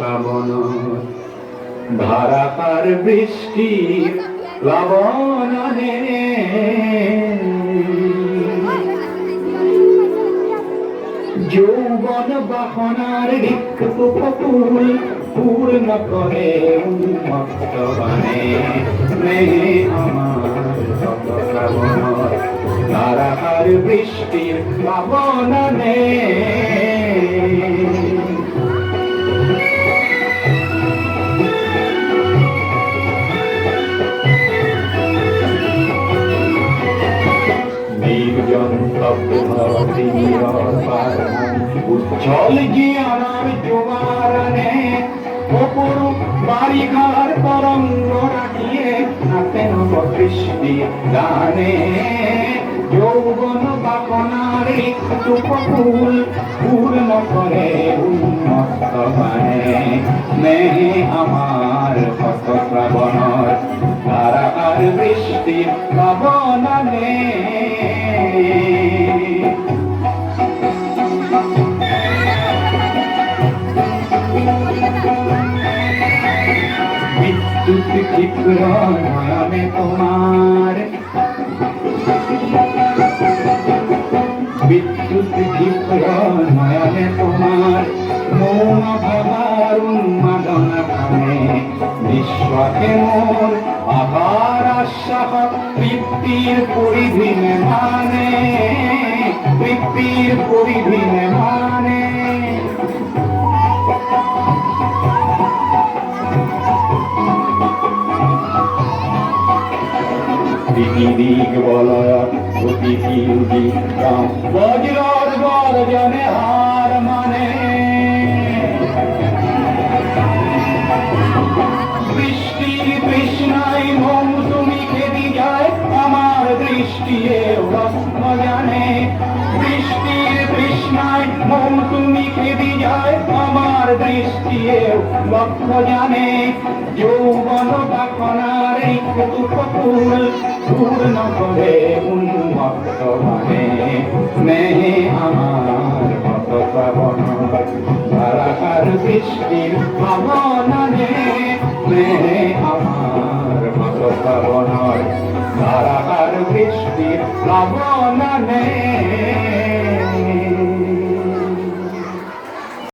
শ্রাবণ ধারাকার বৃষ্টির প্লাবনে যৌবন বাহনার রিক্ত ফুল পূর্ণ করে উন্মত্ত বানে মেঘে আমার শত শ্রাবণ ধারাকার বৃষ্টির প্লাবনে উজ্জ্বল জিয়ার জোয়ারানে অপরূপ বারিঘার তরঙ্গ রাখিয়ে নাচেন বৃষ্টি গানে যৌবন বাকনার একটু ফুল পূর্ণ করে উন্মত্ত বানে মেঘে আমার শত শ্রাবণ ধারাকার বৃষ্টির প্লাবনে বিদ্যুৎ ক্ষিপ্র নয়নে তোমার বিদ্যুৎ ক্ষিপ্র নয়নে তোমার মৌন ভাবার উন্মাদনা খানে বিশ্বকে মোর আবার আশা তৃপ্তির পরিধিনে মানে তৃপ্তির পরিধিনে মানে দিক বলয় প্রতিটি বজ্রর গর্জনে হার মানে বৃষ্টির তৃষ্ণায় মৌসুমি খেদি যায় আমার দৃষ্টি রত্ন জানে বৃষ্টির তৃষ্ণায় মৌসুমি খেদি যায় আমার দৃষ্টি লক্ষ্য জানে যৌবন বাখনার একটু ফুল পূর্ণ করে উন্মত্ত মানে মেঘে আমার শত শ্রাবণ ধারাকার বৃষ্টির প্লাবনে মেঘে আমার শত শ্রাবণ ধারাকার বৃষ্টির প্লাবনে